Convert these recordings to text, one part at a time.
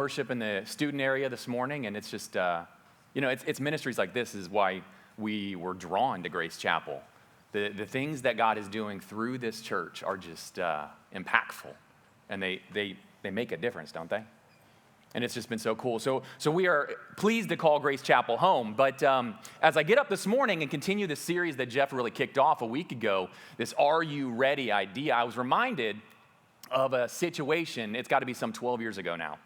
worship in the student area this morning, and it's just, it's ministries like this is why we were drawn to Grace Chapel. The things that God is doing through this church are just impactful, and they make a difference, don't they? And it's just been so cool. So we are pleased to call Grace Chapel home. But as I get up this morning and continue the series that Jeff really kicked off a week ago, this Are You Ready idea, I was reminded of a situation. It's got to be some 12 years ago now.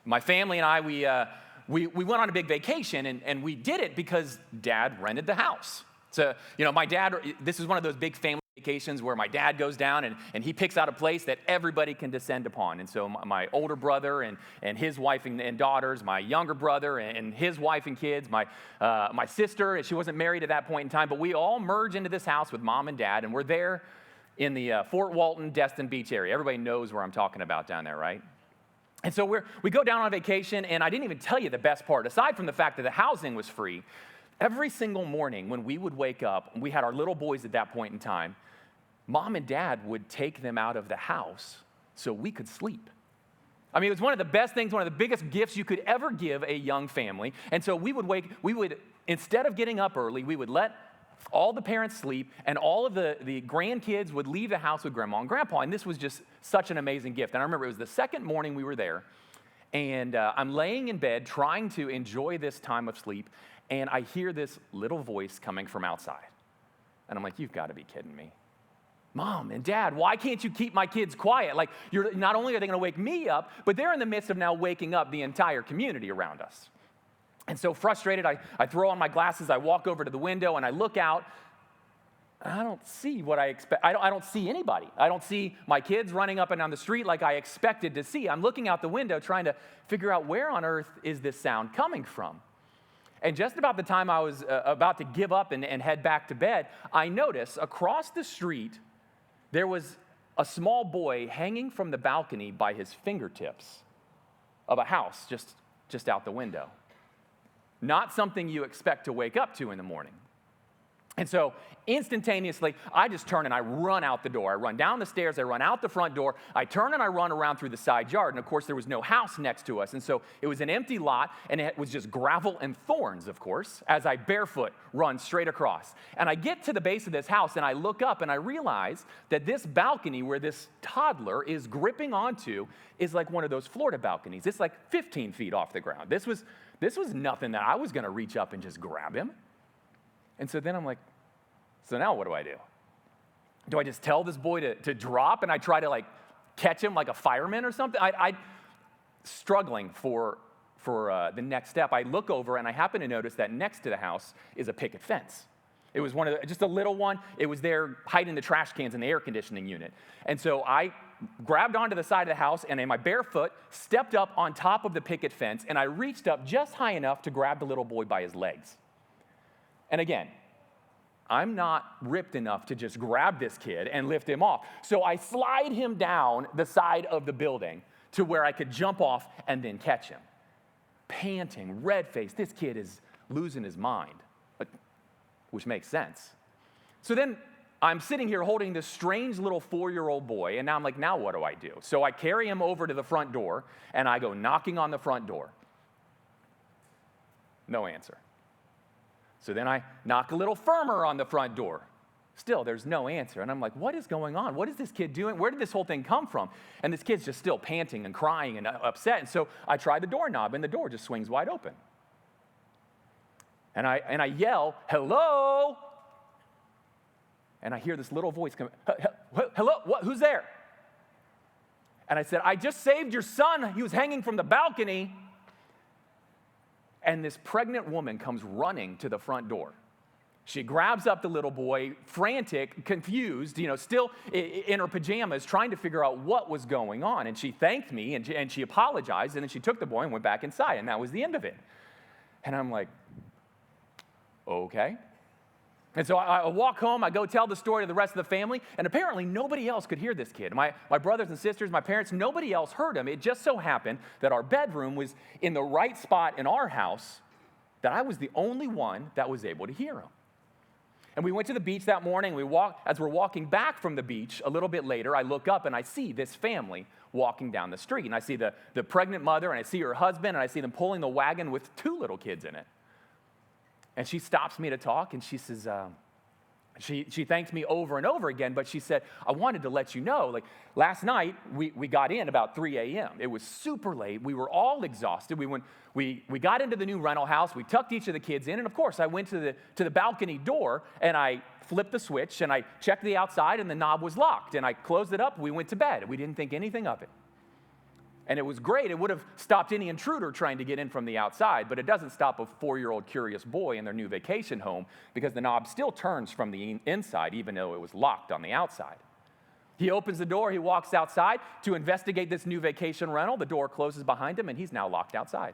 My family and I, we went on a big vacation, and we did it because Dad rented the house. So, my dad, this is one of those big family vacations where my dad goes down and he picks out a place that everybody can descend upon. And so my older brother and his wife and daughters, my younger brother and his wife and kids, my sister, she wasn't married at that point in time, but we all merge into this house with mom and dad, and we're there in the Fort Walton, Destin Beach area. Everybody knows where I'm talking about down there, right? And so we go down on vacation, and I didn't even tell you the best part. Aside from the fact that the housing was free, every single morning when we would wake up, we had our little boys at that point in time, Mom and Dad would take them out of the house so we could sleep. I mean, it was one of the best things, one of the biggest gifts you could ever give a young family. And so we would, instead of getting up early, we would let all the parents sleep, and all of the grandkids would leave the house with Grandma and Grandpa, and this was just such an amazing gift. And I remember it was the second morning we were there, and I'm laying in bed trying to enjoy this time of sleep, and I hear this little voice coming from outside. And I'm like, you've got to be kidding me. Mom and Dad, why can't you keep my kids quiet? Like, not only are they going to wake me up, but they're in the midst of now waking up the entire community around us. And so frustrated, I throw on my glasses, I walk over to the window, and I look out, and I don't see what I expect. I don't see anybody. I don't see my kids running up and down the street like I expected to see. I'm looking out the window trying to figure out where on earth is this sound coming from. And just about the time I was about to give up and head back to bed, I notice across the street, there was a small boy hanging from the balcony by his fingertips of a house just out the window. Not something you expect to wake up to in the morning. And so instantaneously, I just turn and I run out the door. I run down the stairs, I run out the front door, I turn and I run around through the side yard. And of course, there was no house next to us. And so it was an empty lot, and it was just gravel and thorns, of course, as I barefoot run straight across. And I get to the base of this house, and I look up and I realize that this balcony where this toddler is gripping onto is like one of those Florida balconies. It's like 15 feet off the ground. This was nothing that I was going to reach up and just grab him. And so then I'm like, so now what do I do? Do I just tell this boy to drop and I try to like catch him like a fireman or something? I struggling for the next step. I look over and I happen to notice that next to the house is a picket fence. It was just a little one. It was there hiding the trash cans in the air conditioning unit. And so I grabbed onto the side of the house and in my bare foot stepped up on top of the picket fence, and I reached up just high enough to grab the little boy by his legs. And again, I'm not ripped enough to just grab this kid and lift him off. So I slide him down the side of the building to where I could jump off and then catch him. Panting, red-faced, this kid is losing his mind, which makes sense. So then I'm sitting here holding this strange little 4-year-old boy, and now I'm like, now what do I do? So I carry him over to the front door, and I go knocking on the front door. No answer. So then I knock a little firmer on the front door. Still, there's no answer. And I'm like, what is going on? What is this kid doing? Where did this whole thing come from? And this kid's just still panting and crying and upset. And so I try the doorknob, and the door just swings wide open. And I yell, hello? And I hear this little voice come, hello, what? Who's there? And I said, I just saved your son. He was hanging from the balcony. And this pregnant woman comes running to the front door. She grabs up the little boy, frantic, confused, still in her pajamas, trying to figure out what was going on. And she thanked me, and she apologized, and then she took the boy and went back inside, and that was the end of it. And I'm like, okay. And so I walk home, I go tell the story to the rest of the family, and apparently nobody else could hear this kid. My brothers and sisters, my parents, nobody else heard him. It just so happened that our bedroom was in the right spot in our house, that I was the only one that was able to hear him. And we went to the beach that morning. As we're walking back from the beach a little bit later, I look up and I see this family walking down the street. And I see the pregnant mother, and I see her husband, and I see them pulling the wagon with 2 little kids in it. And she stops me to talk, and she says, she thanked me over and over again, but she said, I wanted to let you know, like last night, we got in about 3 a.m. It was super late. We were all exhausted. We got into the new rental house. We tucked each of the kids in, and of course, I went to the balcony door, and I flipped the switch, and I checked the outside, and the knob was locked, and I closed it up. We went to bed. We didn't think anything of it. And it was great. It would have stopped any intruder trying to get in from the outside, but it doesn't stop a 4-year-old curious boy in their new vacation home because the knob still turns from the inside, even though it was locked on the outside. He opens the door. He walks outside to investigate this new vacation rental. The door closes behind him, and he's now locked outside.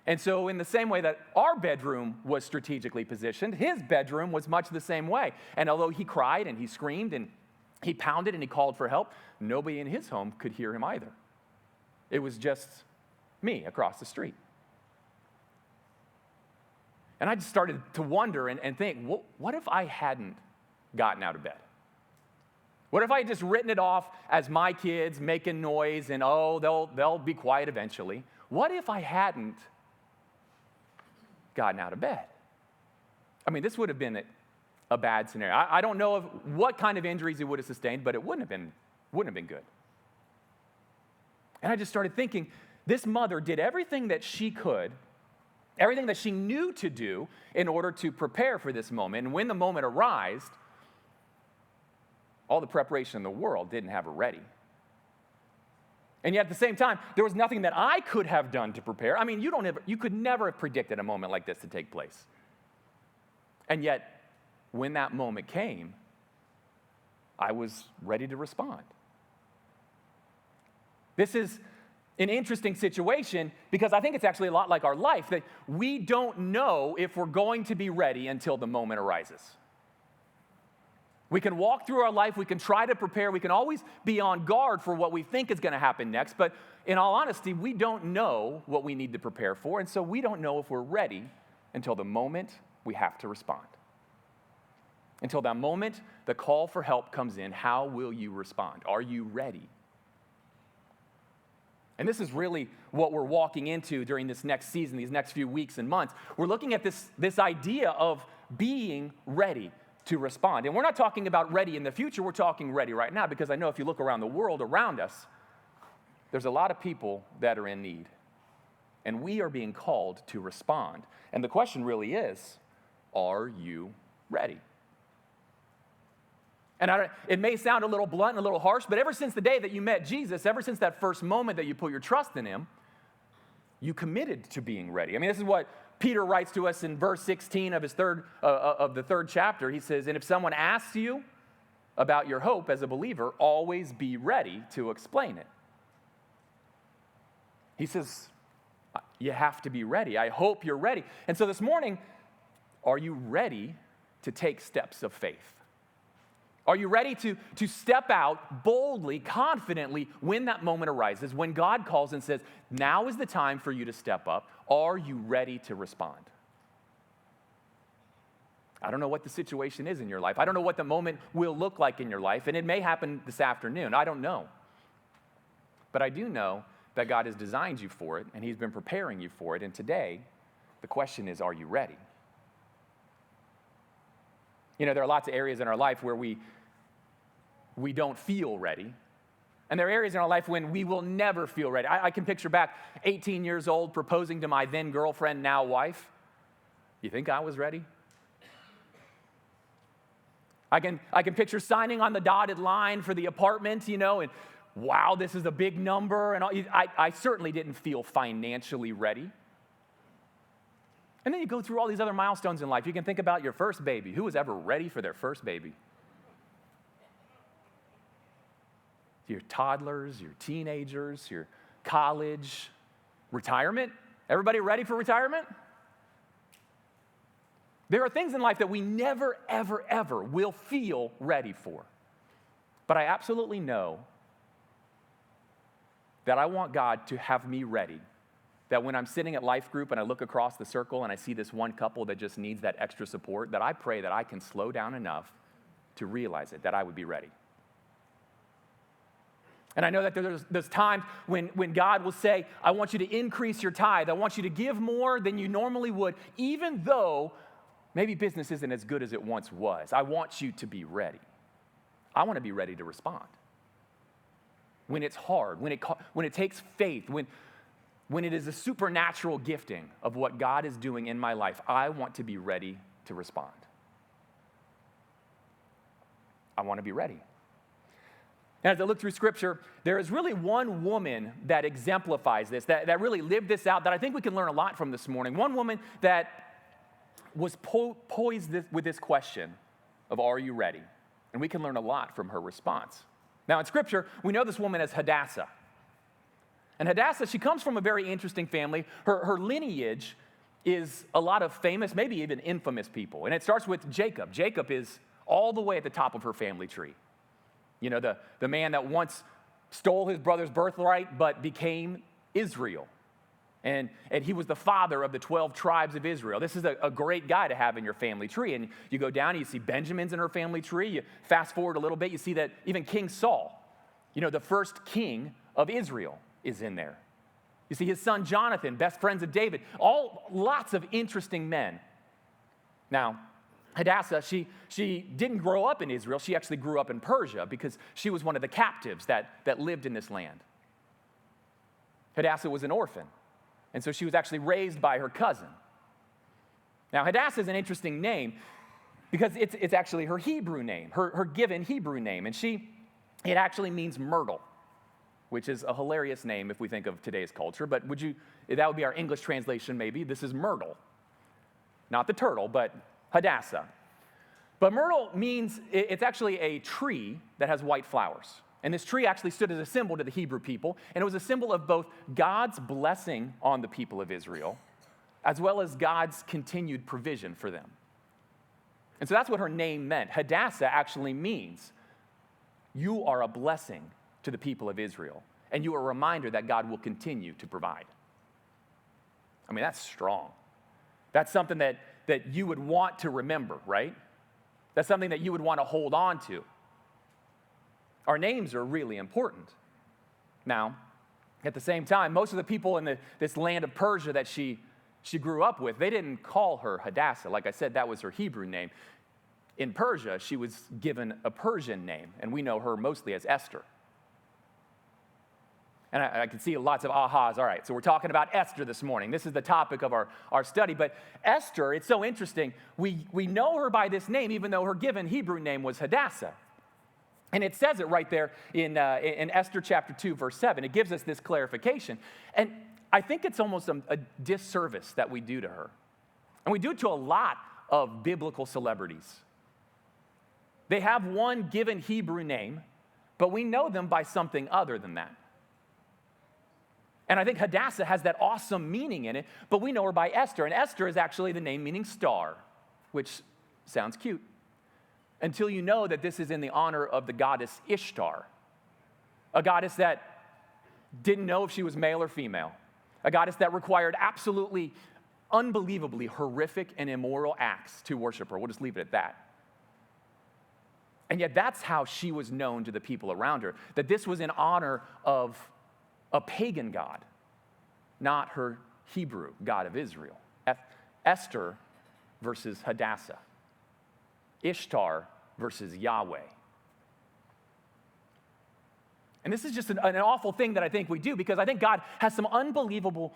And so in the same way that our bedroom was strategically positioned, his bedroom was much the same way. And although he cried and he screamed and he pounded and he called for help, nobody in his home could hear him either. It was just me across the street. And I just started to wonder and think, what if I hadn't gotten out of bed? What if I had just written it off as my kids making noise and, they'll be quiet eventually? What if I hadn't gotten out of bed? I mean, this would have been a bad scenario. I don't know what kind of injuries he would have sustained, but it wouldn't have been good. And I just started thinking, this mother did everything that she could, everything that she knew to do in order to prepare for this moment. And when the moment arose, all the preparation in the world didn't have her ready. And yet at the same time, there was nothing that I could have done to prepare. I mean, you could never have predicted a moment like this to take place. And yet, when that moment came, I was ready to respond. This is an interesting situation because I think it's actually a lot like our life, that we don't know if we're going to be ready until the moment arises. We can walk through our life, we can try to prepare, we can always be on guard for what we think is going to happen next, but in all honesty, we don't know what we need to prepare for, and so we don't know if we're ready until the moment we have to respond. Until that moment the call for help comes in, how will you respond? Are you ready? And this is really what we're walking into during this next season, these next few weeks and months. We're looking at this idea of being ready to respond. And we're not talking about ready in the future, we're talking ready right now, because I know if you look around the world around us, there's a lot of people that are in need. And we are being called to respond. And the question really is, are you ready? And it may sound a little blunt and a little harsh, but ever since the day that you met Jesus, ever since that first moment that you put your trust in him, you committed to being ready. I mean, this is what Peter writes to us in verse 16 of the third chapter. He says, and if someone asks you about your hope as a believer, always be ready to explain it. He says, you have to be ready. I hope you're ready. And so this morning, are you ready to take steps of faith? Are you ready to step out boldly, confidently when that moment arises, when God calls and says, now is the time for you to step up? Are you ready to respond? I don't know what the situation is in your life. I don't know what the moment will look like in your life, and it may happen this afternoon. I don't know. But I do know that God has designed you for it, and he's been preparing you for it, and today, the question is, are you ready? You know, there are lots of areas in our life where we don't feel ready. And there are areas in our life when we will never feel ready. I can picture back 18 years old proposing to my then girlfriend, now wife. You think I was ready? I can picture signing on the dotted line for the apartment, you know, and wow, this is a big number. And I certainly didn't feel financially ready. And then you go through all these other milestones in life. You can think about your first baby. Who was ever ready for their first baby? Your toddlers, your teenagers, your college, retirement. Everybody ready for retirement? There are things in life that we never, ever, ever will feel ready for. But I absolutely know that I want God to have me ready. That when I'm sitting at Life Group and I look across the circle and I see this one couple that just needs that extra support, that I pray that I can slow down enough to realize it, that I would be ready. And I know that there's times when God will say, I want you to increase your tithe. I want you to give more than you normally would, even though maybe business isn't as good as it once was. I want you to be ready. I want to be ready to respond. When it's hard, when it takes faith, when it is a supernatural gifting of what God is doing in my life, I want to be ready to respond. I want to be ready. And as I look through Scripture, there is really one woman that exemplifies this, that really lived this out, that I think we can learn a lot from this morning. One woman that was poised with this question of, are you ready? And we can learn a lot from her response. Now, in Scripture, we know this woman as Hadassah. And Hadassah, she comes from a very interesting family. Her lineage is a lot of famous, maybe even infamous people. And it starts with Jacob. Jacob is all the way at the top of her family tree. You know, the man that once stole his brother's birthright but became Israel. And he was the father of the 12 tribes of Israel. This is a great guy to have in your family tree. And you go down and you see Benjamin's in her family tree. You fast forward a little bit, you see that even King Saul, you know, the first king of Israel, is in there. You see his son Jonathan, best friends of David, lots of interesting men. Now, Hadassah, she didn't grow up in Israel. She actually grew up in Persia because she was one of the captives that lived in this land. Hadassah was an orphan, and so she was actually raised by her cousin. Now, Hadassah is an interesting name because it's actually her Hebrew name, her given Hebrew name, and it actually means myrtle, which is a hilarious name if we think of today's culture, but that would be our English translation maybe. This is myrtle, not the turtle, but Hadassah. But myrtle means, it's actually a tree that has white flowers. And this tree actually stood as a symbol to the Hebrew people, and it was a symbol of both God's blessing on the people of Israel, as well as God's continued provision for them. And so that's what her name meant. Hadassah actually means, you are a blessing to the people of Israel, and you are a reminder that God will continue to provide. I mean, that's strong. That's something that you would want to remember, right? That's something that you would want to hold on to. Our names are really important. Now, at the same time, most of the people in this land of Persia that she grew up with, they didn't call her Hadassah. Like I said, that was her Hebrew name. In Persia, she was given a Persian name, and we know her mostly as Esther. And I can see lots of ahas. All right, so we're talking about Esther this morning. This is the topic of our study. But Esther, it's so interesting. We know her by this name, even though her given Hebrew name was Hadassah. And it says it right there in Esther chapter 2, verse 7. It gives us this clarification. And I think it's almost a disservice that we do to her. And we do it to a lot of biblical celebrities. They have one given Hebrew name, but we know them by something other than that. And I think Hadassah has that awesome meaning in it, but we know her by Esther. And Esther is actually the name meaning star, which sounds cute, until you know that this is in the honor of the goddess Ishtar, a goddess that didn't know if she was male or female, a goddess that required absolutely, unbelievably horrific and immoral acts to worship her. We'll just leave it at that. And yet that's how she was known to the people around her, that this was in honor of a pagan god, not her Hebrew God of Israel. Esther versus Hadassah. Ishtar versus Yahweh. And this is just an awful thing that I think we do, because I think God has some unbelievable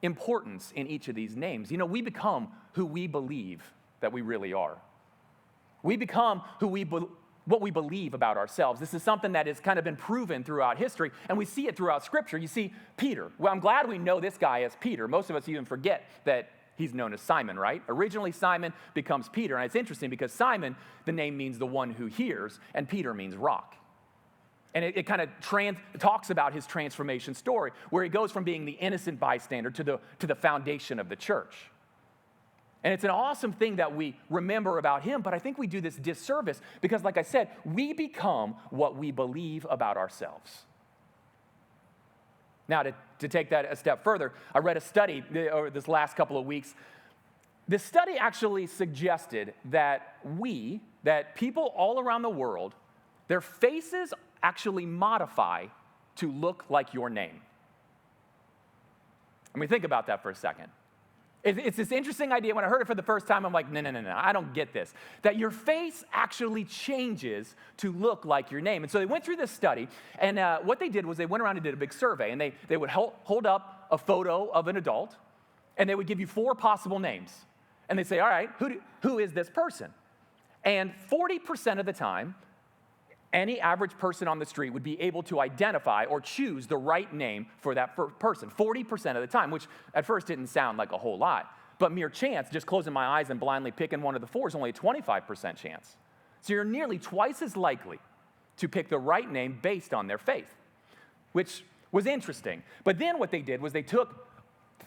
importance in each of these names. You know, we become who we believe that we really are. We become what we believe about ourselves. This is something that has kind of been proven throughout history, and we see it throughout Scripture. You see Peter. Well, I'm glad we know this guy as Peter. Most of us even forget that he's known as Simon, right? Originally, Simon becomes Peter, and it's interesting because Simon, the name means the one who hears, and Peter means rock. And it kind of talks about his transformation story, where he goes from being the innocent bystander to the foundation of the church. And it's an awesome thing that we remember about him, but I think we do this disservice because, like I said, we become what we believe about ourselves. Now, to take that a step further, I read a study over this last couple of weeks. This study actually suggested that people all around the world, their faces actually modify to look like your name. I mean, think about that for a second. It's this interesting idea. When I heard it for the first time, I'm like, no, I don't get this. That your face actually changes to look like your name. And so they went through this study, and what they did was they went around and did a big survey, and they would hold up a photo of an adult, and they would give you 4 possible names. And they'd say, all right, who is this person? And 40% of the time, any average person on the street would be able to identify or choose the right name for that person, 40% of the time, which at first didn't sound like a whole lot. But mere chance, just closing my eyes and blindly picking one of the 4 is only a 25% chance. So you're nearly twice as likely to pick the right name based on their faith, which was interesting. But then what they did was they took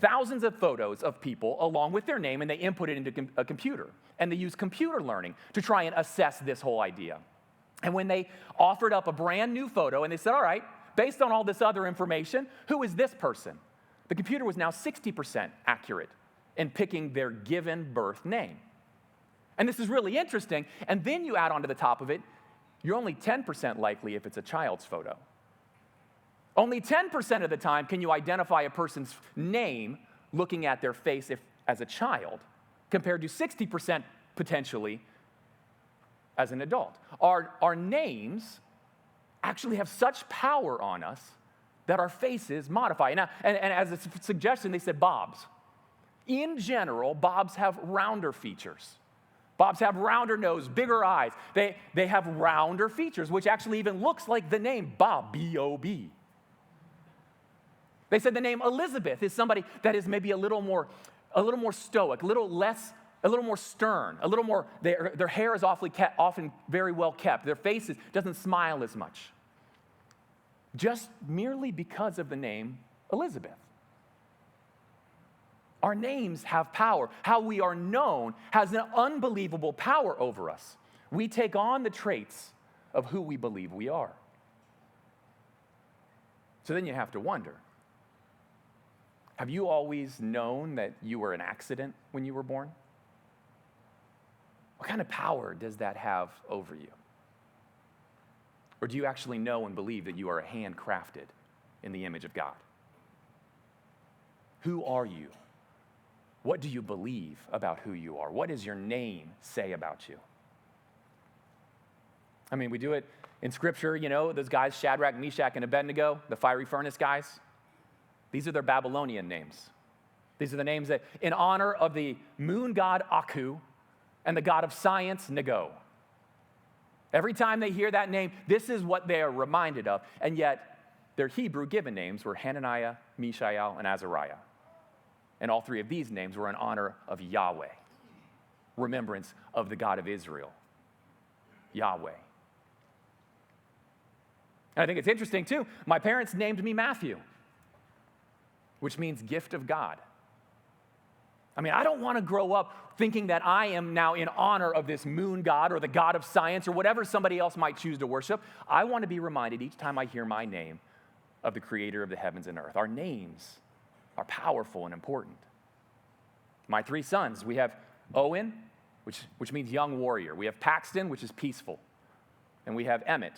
thousands of photos of people along with their name, and they input it into a computer. And they used computer learning to try and assess this whole idea. And when they offered up a brand new photo, and they said, all right, based on all this other information, who is this person? The computer was now 60% accurate in picking their given birth name. And this is really interesting. And then you add onto the top of it, you're only 10% likely if it's a child's photo. Only 10% of the time can you identify a person's name looking at their face as a child, compared to 60% potentially as an adult. Our names actually have such power on us that our faces modify. Now, and as a suggestion, they said Bobs. In general, Bobs have rounder features. Bobs have rounder nose, bigger eyes. They have rounder features, which actually even looks like the name Bob, B-O-B. They said the name Elizabeth is somebody that is maybe a little more stoic, a little more stern, a little more, their hair is often very well kept. Their face doesn't smile as much. Just merely because of the name Elizabeth. Our names have power. How we are known has an unbelievable power over us. We take on the traits of who we believe we are. So then you have to wonder, have you always known that you were an accident when you were born? What kind of power does that have over you? Or do you actually know and believe that you are handcrafted in the image of God? Who are you? What do you believe about who you are? What does your name say about you? I mean, we do it in Scripture, you know, those guys, Shadrach, Meshach, and Abednego, the fiery furnace guys. These are their Babylonian names. These are the names that, in honor of the moon god Aku and the god of science, Nago. Every time they hear that name, this is what they are reminded of. And yet, their Hebrew given names were Hananiah, Mishael, and Azariah. And all 3 of these names were in honor of Yahweh, remembrance of the God of Israel, Yahweh. And I think it's interesting, too. My parents named me Matthew, which means gift of God. I mean, I don't want to grow up thinking that I am now in honor of this moon god or the god of science or whatever somebody else might choose to worship. I want to be reminded each time I hear my name of the creator of the heavens and earth. Our names are powerful and important. My 3 sons, we have Owen, which means young warrior. We have Paxton, which is peaceful. And we have Emmett,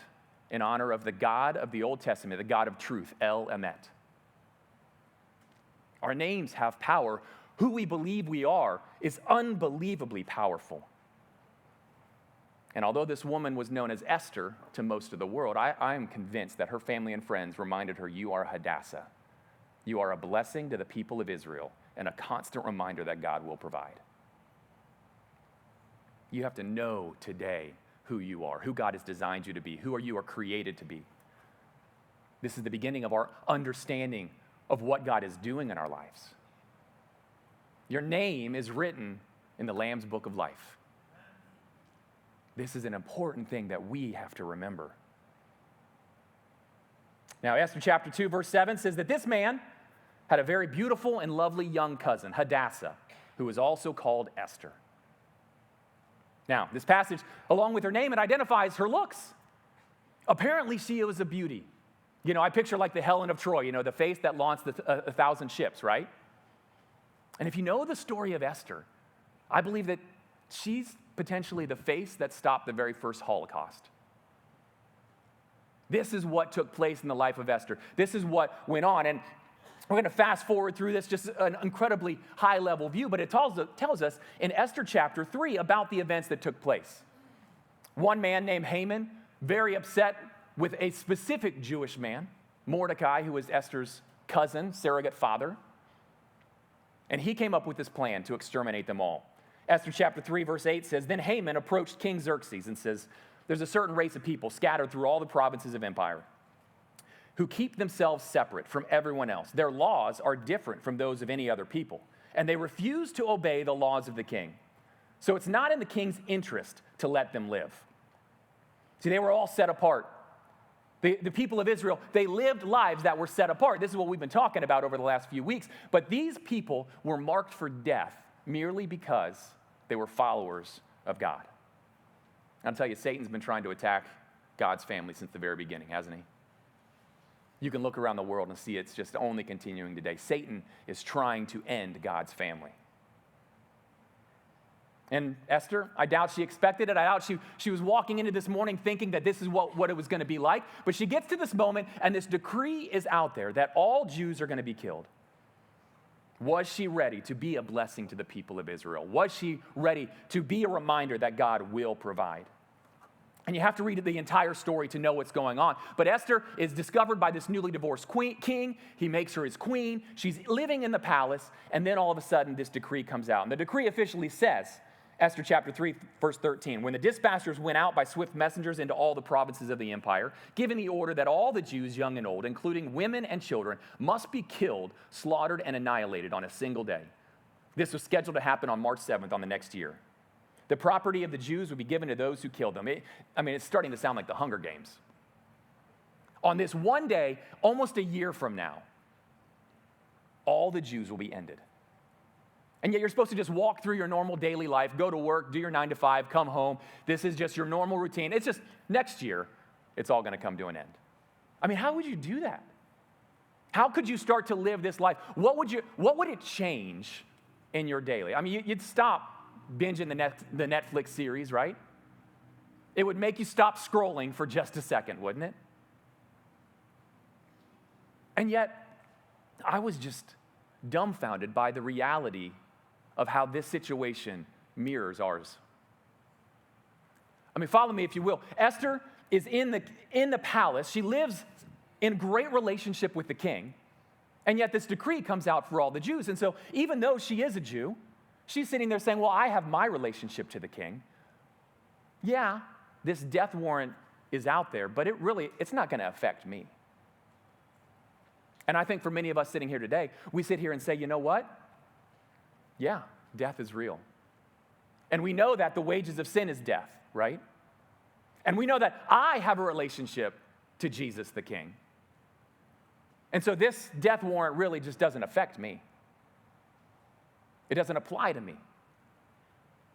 in honor of the God of the Old Testament, the God of truth, El Emet. Our names have power. Who we believe we are is unbelievably powerful. And although this woman was known as Esther to most of the world, I am convinced that her family and friends reminded her, you are Hadassah. You are a blessing to the people of Israel and a constant reminder that God will provide. You have to know today who you are, who God has designed you to be, who you are created to be. This is the beginning of our understanding of what God is doing in our lives. Your name is written in the Lamb's Book of Life. This is an important thing that we have to remember. Now, Esther chapter 2, verse 7 says that this man had a very beautiful and lovely young cousin, Hadassah, who was also called Esther. Now, this passage, along with her name, it identifies her looks. Apparently, she was a beauty. You know, I picture like the Helen of Troy, you know, the face that launched 1,000 ships, right? And if you know the story of Esther, I believe that she's potentially the face that stopped the very first Holocaust. This is what took place in the life of Esther. This is what went on. And we're going to fast forward through this, just an incredibly high-level view, but it tells us in Esther chapter 3 about the events that took place. One man named Haman, very upset with a specific Jewish man, Mordecai, who was Esther's cousin, surrogate father, and he came up with this plan to exterminate them all. Esther chapter 3, verse 8 says, Then Haman approached King Xerxes and says, There's a certain race of people scattered through all the provinces of empire who keep themselves separate from everyone else. Their laws are different from those of any other people, and they refuse to obey the laws of the king. So it's not in the king's interest to let them live. See, they were all set apart. The people of Israel, they lived lives that were set apart. This is what we've been talking about over the last few weeks. But these people were marked for death merely because they were followers of God. I'll tell you, Satan's been trying to attack God's family since the very beginning, hasn't he? You can look around the world and see it's just only continuing today. Satan is trying to end God's family. And Esther, I doubt she expected it. I doubt she was walking into this morning thinking that this is what it was going to be like. But she gets to this moment, and this decree is out there that all Jews are going to be killed. Was she ready to be a blessing to the people of Israel? Was she ready to be a reminder that God will provide? And you have to read the entire story to know what's going on. But Esther is discovered by this newly divorced king. He makes her his queen. She's living in the palace. And then all of a sudden, this decree comes out. And the decree officially says, Esther chapter 3, verse 13, when the dispatchers went out by swift messengers into all the provinces of the empire, giving the order that all the Jews, young and old, including women and children, must be killed, slaughtered, and annihilated on a single day. This was scheduled to happen on March 7th on the next year. The property of the Jews would be given to those who killed them. It's starting to sound like the Hunger Games. On this one day, almost a year from now, all the Jews will be ended. And yet you're supposed to just walk through your normal daily life, go to work, do your 9 to 5, come home. This is just your normal routine. It's just next year, it's all going to come to an end. How would you do that? How could you start to live this life? What would it change in your daily? You'd stop binging the Netflix series, right? It would make you stop scrolling for just a second, wouldn't it? And yet, I was just dumbfounded by the reality of how this situation mirrors ours. Follow me if you will. Esther is in the palace. She lives in great relationship with the king, and yet this decree comes out for all the Jews. And so even though she is a Jew, she's sitting there saying, well, I have my relationship to the king. Yeah, this death warrant is out there, but it's not going to affect me. And I think for many of us sitting here today, we sit here and say, you know what? Yeah, death is real. And we know that the wages of sin is death, right? And we know that I have a relationship to Jesus the King. And so this death warrant really just doesn't affect me. It doesn't apply to me.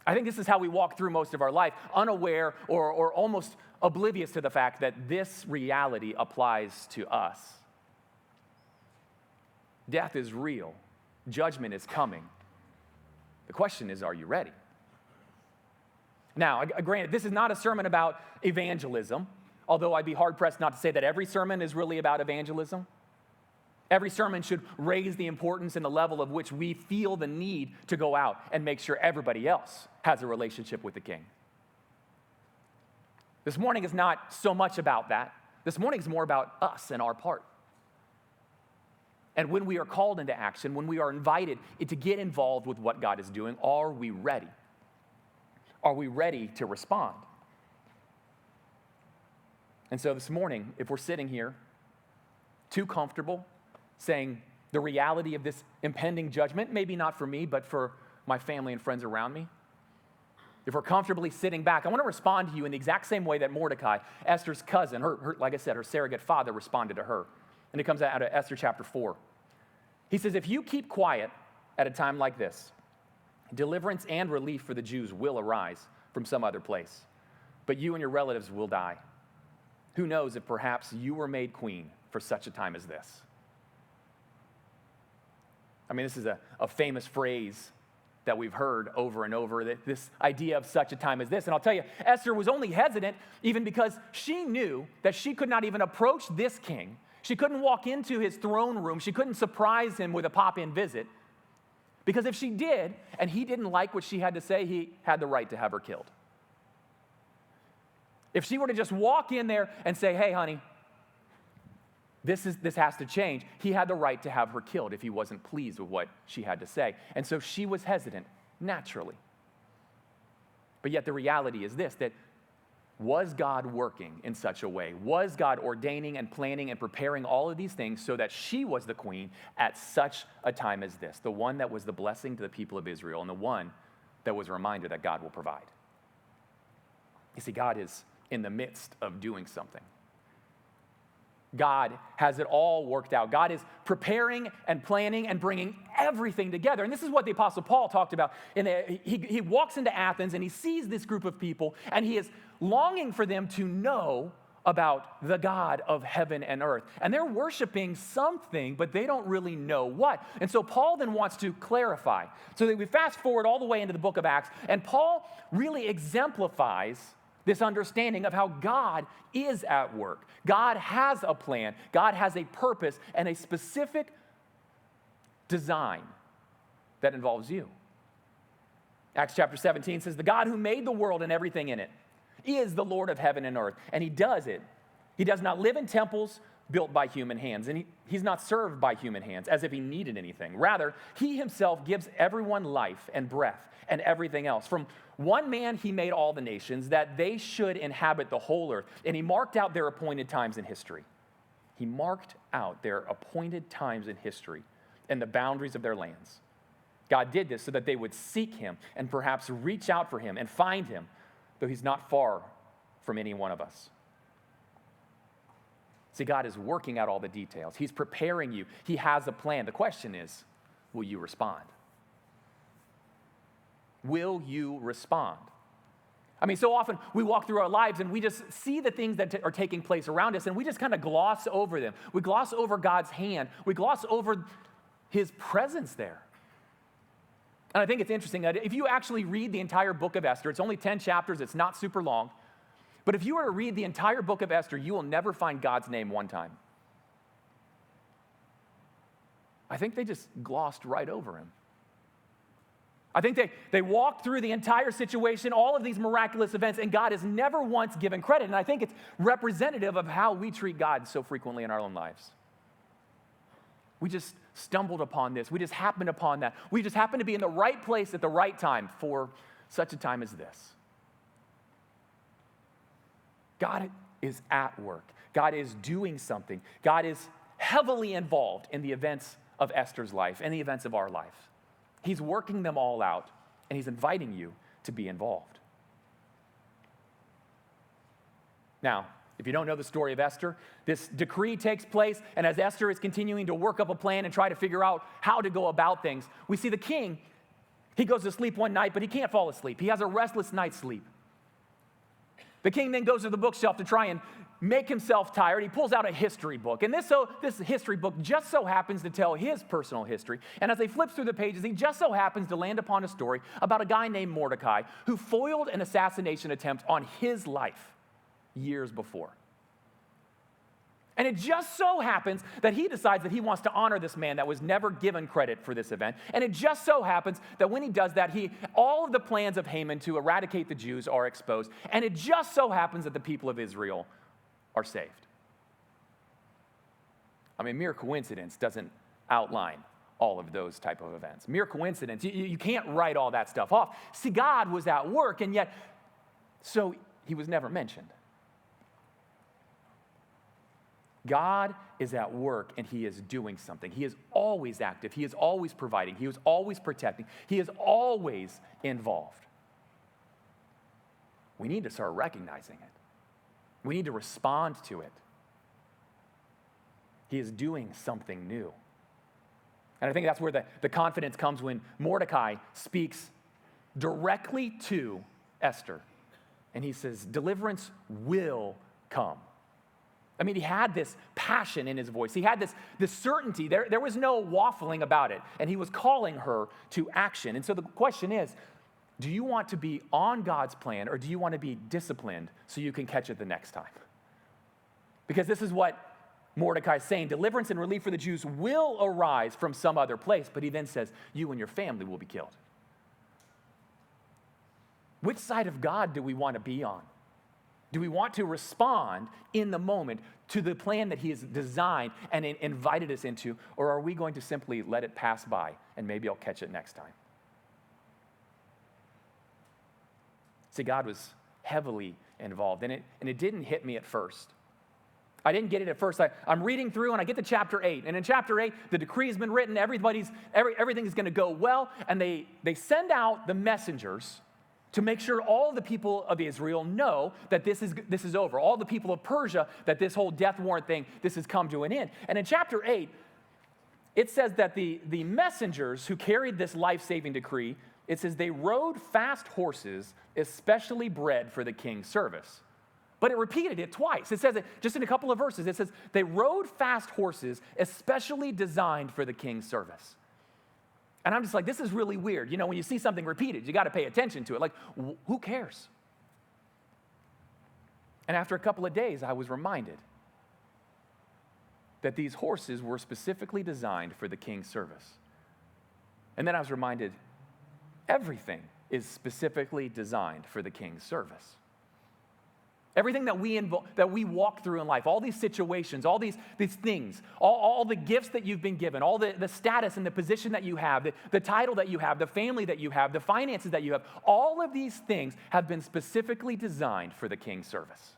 I think this is how we walk through most of our life, unaware or almost oblivious to the fact that this reality applies to us. Death is real. Judgment is coming. The question is, are you ready? Now, granted, this is not a sermon about evangelism, although I'd be hard-pressed not to say that every sermon is really about evangelism. Every sermon should raise the importance and the level of which we feel the need to go out and make sure everybody else has a relationship with the King. This morning is not so much about that. This morning is more about us and our part. And when we are called into action, when we are invited to get involved with what God is doing, are we ready? Are we ready to respond? And so this morning, if we're sitting here too comfortable saying the reality of this impending judgment, maybe not for me, but for my family and friends around me, if we're comfortably sitting back, I want to respond to you in the exact same way that Mordecai, Esther's cousin, her like I said, her surrogate father responded to her. And it comes out of Esther chapter 4. He says, if you keep quiet at a time like this, deliverance and relief for the Jews will arise from some other place, but you and your relatives will die. Who knows if perhaps you were made queen for such a time as this? This is a famous phrase that we've heard over and over, that this idea of such a time as this. And I'll tell you, Esther was only hesitant even because she knew that she could not even approach this king. She couldn't walk into his throne room. She couldn't surprise him with a pop-in visit. Because if she did, and he didn't like what she had to say, he had the right to have her killed. If she were to just walk in there and say, hey, honey, this has to change, he had the right to have her killed if he wasn't pleased with what she had to say. And so she was hesitant, naturally. But yet the reality is this, that was God working in such a way? Was God ordaining and planning and preparing all of these things so that she was the queen at such a time as this? The one that was the blessing to the people of Israel and the one that was a reminder that God will provide. You see, God is in the midst of doing something. God has it all worked out. God is preparing and planning and bringing everything together. And this is what the Apostle Paul talked about. He walks into Athens and he sees this group of people and he is longing for them to know about the God of heaven and earth. And they're worshiping something, but they don't really know what. And so Paul then wants to clarify. So that we fast forward all the way into the book of Acts, and Paul really exemplifies this understanding of how God is at work. God has a plan. God has a purpose and a specific design that involves you. Acts chapter 17 says, the God who made the world and everything in it is the Lord of heaven and earth. And he does it. He does not live in temples built by human hands. And he's not served by human hands as if he needed anything. Rather, he himself gives everyone life and breath and everything else. From one man, he made all the nations that they should inhabit the whole earth. And he marked out their appointed times in history. He marked out their appointed times in history and the boundaries of their lands. God did this so that they would seek him and perhaps reach out for him and find him, though he's not far from any one of us. See, God is working out all the details. He's preparing you. He has a plan. The question is, will you respond? Will you respond? I mean, so often we walk through our lives and we just see the things that are taking place around us and we just kind of gloss over them. We gloss over God's hand. We gloss over his presence there. And I think it's interesting that if you actually read the entire book of Esther, it's only 10 chapters, it's not super long, but if you were to read the entire book of Esther, you will never find God's name one time. I think they just glossed right over him. I think they walked through the entire situation, all of these miraculous events, and God is never once given credit. And I think it's representative of how we treat God so frequently in our own lives. We just stumbled upon this. We just happened upon that. We just happened to be in the right place at the right time for such a time as this. God is at work. God is doing something. God is heavily involved in the events of Esther's life and the events of our life. He's working them all out, and he's inviting you to be involved. Now, if you don't know the story of Esther, this decree takes place, and as Esther is continuing to work up a plan and try to figure out how to go about things, we see the king, he goes to sleep one night, but he can't fall asleep. He has a restless night's sleep. The king then goes to the bookshelf to try and make himself tired. He pulls out a history book. And this history book just so happens to tell his personal history. And as he flips through the pages, he just so happens to land upon a story about a guy named Mordecai who foiled an assassination attempt on his life years before. And it just so happens that he decides that he wants to honor this man that was never given credit for this event. And it just so happens that when he does that, all of the plans of Haman to eradicate the Jews are exposed. And it just so happens that the people of Israel are saved. I mean, mere coincidence doesn't outline all of those type of events. Mere coincidence, you can't write all that stuff off. See, God was at work, and yet, so he was never mentioned. God is at work and he is doing something. He is always active. He is always providing. He is always protecting. He is always involved. We need to start recognizing it. We need to respond to it. He is doing something new. And I think that's where the confidence comes when Mordecai speaks directly to Esther. And he says, deliverance will come. I mean, he had this passion in his voice. He had this certainty. There was no waffling about it. And he was calling her to action. And so the question is, do you want to be on God's plan, or do you want to be disciplined so you can catch it the next time? Because this is what Mordecai is saying. Deliverance and relief for the Jews will arise from some other place. But he then says, you and your family will be killed. Which side of God do we want to be on? Do we want to respond in the moment to the plan that he has designed and invited us into, or are we going to simply let it pass by and maybe I'll catch it next time? See, God was heavily involved, and it didn't hit me at first. I didn't get it at first. I'm reading through, and I get to chapter 8. And in chapter 8, the decree has been written. Everything is going to go well. And they send out the messengers to make sure all the people of Israel know that this is over. All the people of Persia, that this whole death warrant thing, this has come to an end. And in chapter 8, it says that the messengers who carried this life-saving decree, it says they rode fast horses, especially bred for the king's service. But it repeated it twice. It says it just in a couple of verses. It says they rode fast horses, especially designed for the king's service. And I'm just like, this is really weird. You know, when you see something repeated, you got to pay attention to it. Like, who cares? And after a couple of days, I was reminded that these horses were specifically designed for the king's service. And then I was reminded, everything is specifically designed for the king's service. Everything that we walk through in life, all these situations, all these things, all the gifts that you've been given, all the status and the position that you have, the title that you have, the family that you have, the finances that you have, all of these things have been specifically designed for the king's service.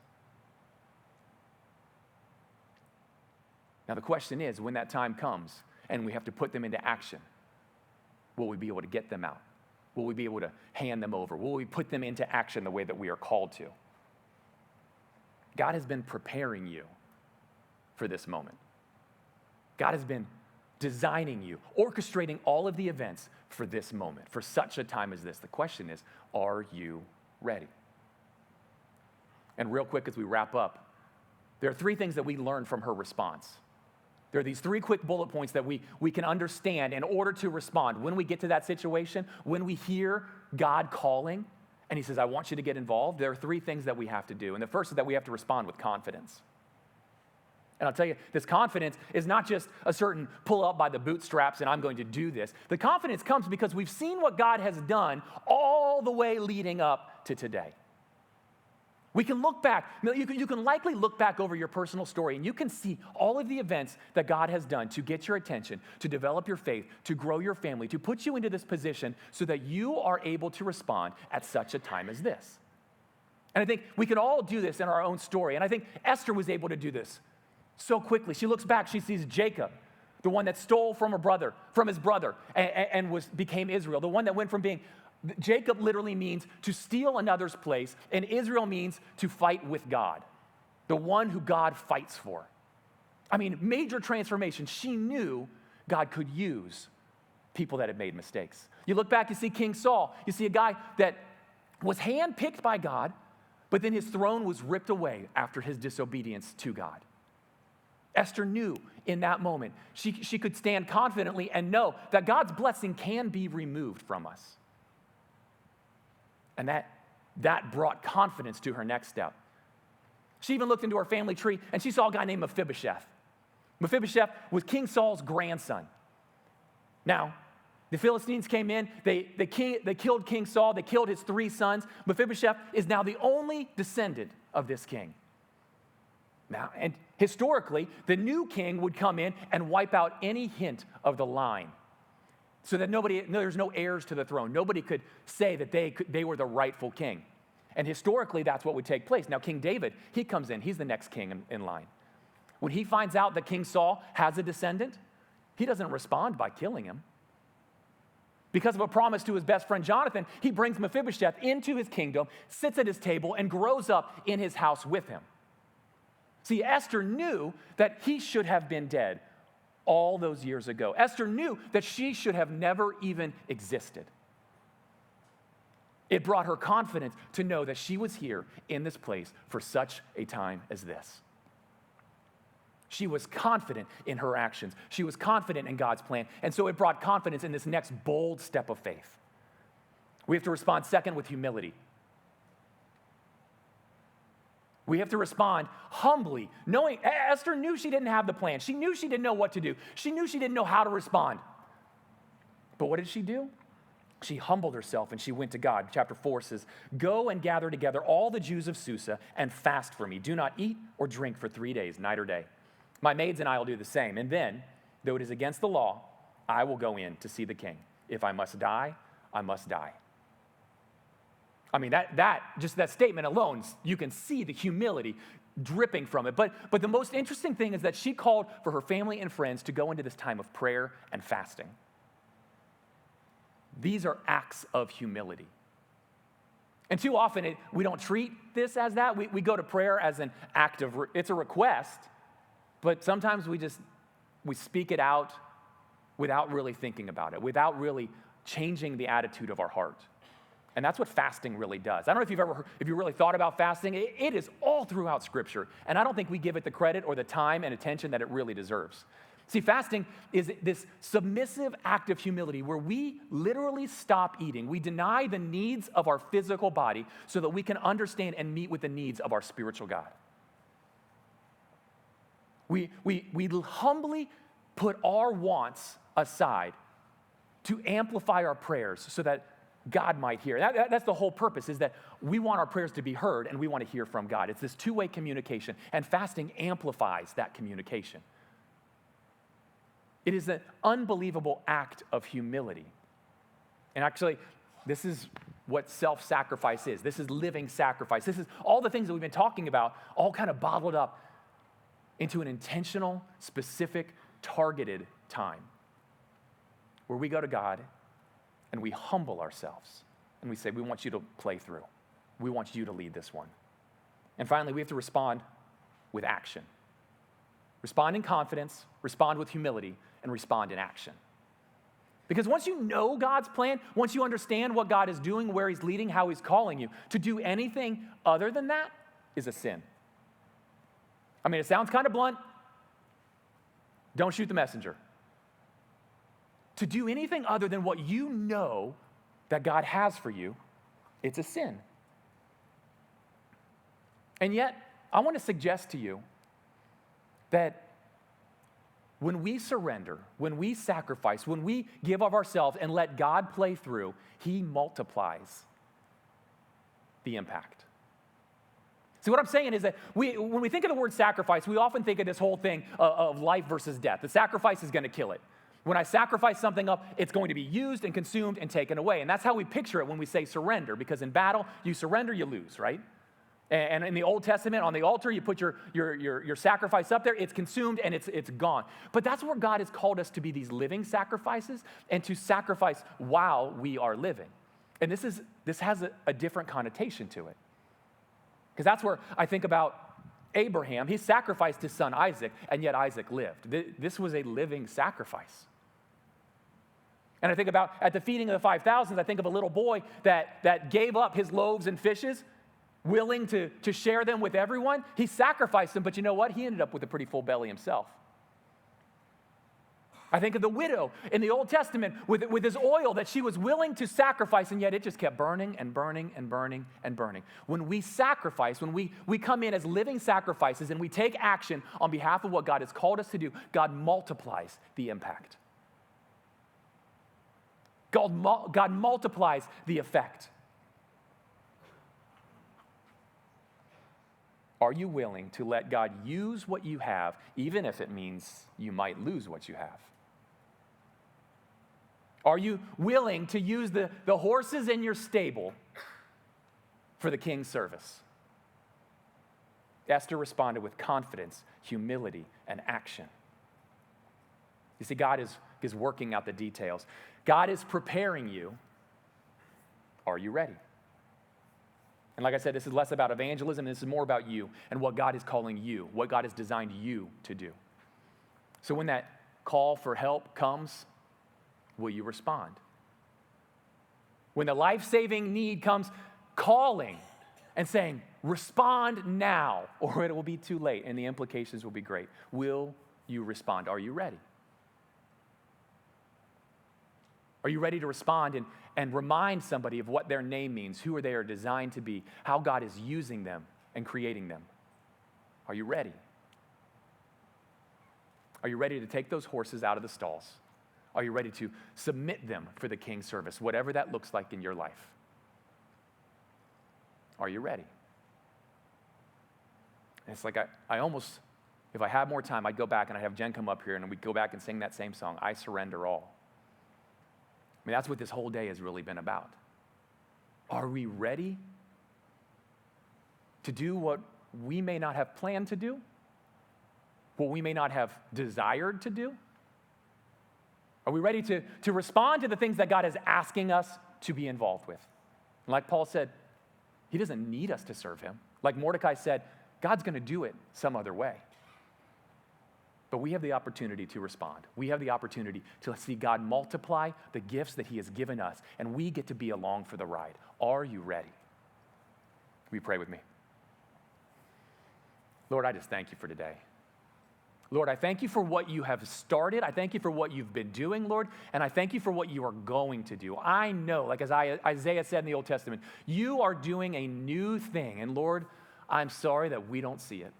Now the question is, when that time comes and we have to put them into action, will we be able to get them out? Will we be able to hand them over? Will we put them into action the way that we are called to? God has been preparing you for this moment. God has been designing you, orchestrating all of the events for this moment, for such a time as this. The question is, are you ready? And real quick as we wrap up, there are 3 things that we learned from her response. There are these 3 quick bullet points that we can understand in order to respond. When we get to that situation, when we hear God calling, and he says, I want you to get involved, there are 3 things that we have to do. And the first is that we have to respond with confidence. And I'll tell you, this confidence is not just a certain pull up by the bootstraps and I'm going to do this. The confidence comes because we've seen what God has done all the way leading up to today. We can look back, you can likely look back over your personal story and you can see all of the events that God has done to get your attention, to develop your faith, to grow your family, to put you into this position so that you are able to respond at such a time as this. And I think we can all do this in our own story. And I think Esther was able to do this so quickly. She looks back, she sees Jacob, the one that stole from his brother and became Israel, the one that went from being Jacob literally means to steal another's place, and Israel means to fight with God, the one who God fights for. I mean, major transformation. She knew God could use people that had made mistakes. You look back, you see King Saul. You see a guy that was handpicked by God, but then his throne was ripped away after his disobedience to God. Esther knew in that moment she could stand confidently and know that God's blessing can be removed from us. And that brought confidence to her next step. She even looked into her family tree and she saw a guy named Mephibosheth. Mephibosheth was King Saul's grandson. Now, the Philistines came in, they killed King Saul, they killed his 3 sons. Mephibosheth is now the only descendant of this king. Now, and historically, the new king would come in and wipe out any hint of the line, so that there's no heirs to the throne. Nobody could say that they were the rightful king. And historically, that's what would take place. Now, King David, he comes in. He's the next king in line. When he finds out that King Saul has a descendant, he doesn't respond by killing him. Because of a promise to his best friend Jonathan, he brings Mephibosheth into his kingdom, sits at his table, and grows up in his house with him. See, Esther knew that he should have been dead all those years ago. Esther knew that she should have never even existed. It brought her confidence to know that she was here in this place for such a time as this. She was confident in her actions. She was confident in God's plan. And so it brought confidence in this next bold step of faith. We have to respond second with humility. We have to respond humbly, knowing Esther knew she didn't have the plan. She knew she didn't know what to do. She knew she didn't know how to respond. But what did she do? She humbled herself and she went to God. Chapter 4 says, "Go and gather together all the Jews of Susa and fast for me. Do not eat or drink for 3 days, night or day. My maids and I will do the same. And then, though it is against the law, I will go in to see the king. If I must die, I must die." I mean, just that statement alone, you can see the humility dripping from it. But the most interesting thing is that she called for her family and friends to go into this time of prayer and fasting. These are acts of humility. And too often, we don't treat this as that. We go to prayer as an act of, it's a request, but sometimes we speak it out without really thinking about it, without really changing the attitude of our heart. And that's what fasting really does. I don't know if you really thought about fasting. It is all throughout Scripture. And I don't think we give it the credit or the time and attention that it really deserves. See, fasting is this submissive act of humility where we literally stop eating. We deny the needs of our physical body so that we can understand and meet with the needs of our spiritual God. We humbly put our wants aside to amplify our prayers so that God might hear. That's the whole purpose, is that we want our prayers to be heard and we want to hear from God. It's this two-way communication, and fasting amplifies that communication. It is an unbelievable act of humility. And actually, this is what self-sacrifice is. This is living sacrifice. This is all the things that we've been talking about, all kind of bottled up into an intentional, specific, targeted time where we go to God and we humble ourselves and we say, we want you to play through. We want you to lead this one. And finally, we have to respond with action. Respond in confidence, respond with humility, and respond in action. Because once you know God's plan, once you understand what God is doing, where He's leading, how He's calling you, to do anything other than that is a sin. I mean, it sounds kind of blunt. Don't shoot the messenger. To do anything other than what you know that God has for you, it's a sin. And yet, I want to suggest to you that when we surrender, when we sacrifice, when we give of ourselves and let God play through, He multiplies the impact. See, what I'm saying is that when we think of the word sacrifice, we often think of this whole thing of life versus death. The sacrifice is going to kill it. When I sacrifice something up, it's going to be used and consumed and taken away. And that's how we picture it when we say surrender, because in battle, you surrender, you lose, right? And in the Old Testament, on the altar, you put your sacrifice up there, it's consumed and it's gone. But that's where God has called us to be these living sacrifices and to sacrifice while we are living. And this has a different connotation to it. Because that's where I think about Abraham. He sacrificed his son Isaac, and yet Isaac lived. This was a living sacrifice. And I think about at the feeding of the 5,000, I think of a little boy that gave up his loaves and fishes, willing to share them with everyone. He sacrificed them, but you know what? He ended up with a pretty full belly himself. I think of the widow in the Old Testament with his oil that she was willing to sacrifice, and yet it just kept burning and burning and burning and burning. When we sacrifice, when we come in as living sacrifices and we take action on behalf of what God has called us to do, God multiplies the impact. God multiplies the effect. Are you willing to let God use what you have, even if it means you might lose what you have? Are you willing to use the horses in your stable for the king's service? Esther responded with confidence, humility, and action. You see, God is working out the details. God is preparing you. Are you ready? And like I said, this is less about evangelism, this is more about you and what God is calling you, what God has designed you to do. So when that call for help comes, will you respond? When the life-saving need comes calling, and saying, respond now, or it will be too late, and the implications will be great. Will you respond? Are you ready? Are you ready to respond and remind somebody of what their name means, who they are designed to be, how God is using them and creating them? Are you ready? Are you ready to take those horses out of the stalls? Are you ready to submit them for the king's service, whatever that looks like in your life? Are you ready? And it's like I almost, if I had more time, I'd go back and I'd have Jen come up here and we'd go back and sing that same song, I Surrender All. I mean, that's what this whole day has really been about. Are we ready to do what we may not have planned to do? What we may not have desired to do? Are we ready to respond to the things that God is asking us to be involved with? And like Paul said, he doesn't need us to serve him. Like Mordecai said, God's going to do it some other way. But we have the opportunity to respond. We have the opportunity to see God multiply the gifts that he has given us, and we get to be along for the ride. Are you ready? Will you pray with me? Lord, I just thank you for today. Lord, I thank you for what you have started. I thank you for what you've been doing, Lord, and I thank you for what you are going to do. I know, like as Isaiah said in the Old Testament, you are doing a new thing, and Lord, I'm sorry that we don't see it.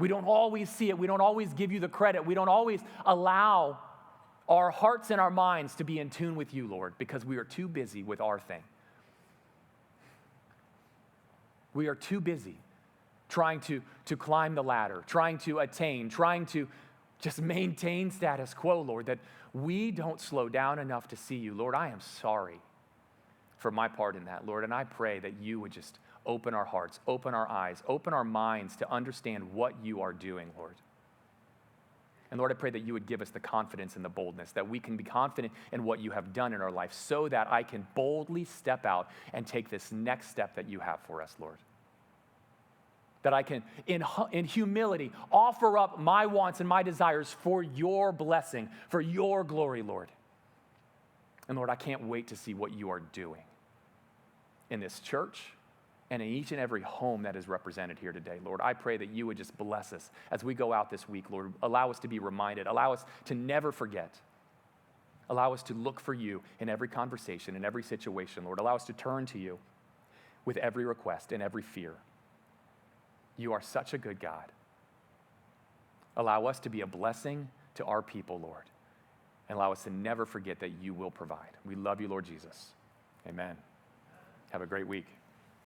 We don't always see it. We don't always give you the credit. We don't always allow our hearts and our minds to be in tune with you, Lord, because we are too busy with our thing. We are too busy trying to climb the ladder, trying to attain, trying to just maintain status quo, Lord, that we don't slow down enough to see you. Lord, I am sorry for my part in that, Lord, and I pray that you would just open our hearts, open our eyes, open our minds to understand what you are doing, Lord. And Lord, I pray that you would give us the confidence and the boldness, that we can be confident in what you have done in our life so that I can boldly step out and take this next step that you have for us, Lord. That I can, in humility, offer up my wants and my desires for your blessing, for your glory, Lord. And Lord, I can't wait to see what you are doing in this church and in each and every home that is represented here today. Lord, I pray that you would just bless us as we go out this week, Lord. Allow us to be reminded. Allow us to never forget. Allow us to look for you in every conversation, in every situation, Lord. Allow us to turn to you with every request and every fear. You are such a good God. Allow us to be a blessing to our people, Lord. And allow us to never forget that you will provide. We love you, Lord Jesus. Amen. Have a great week.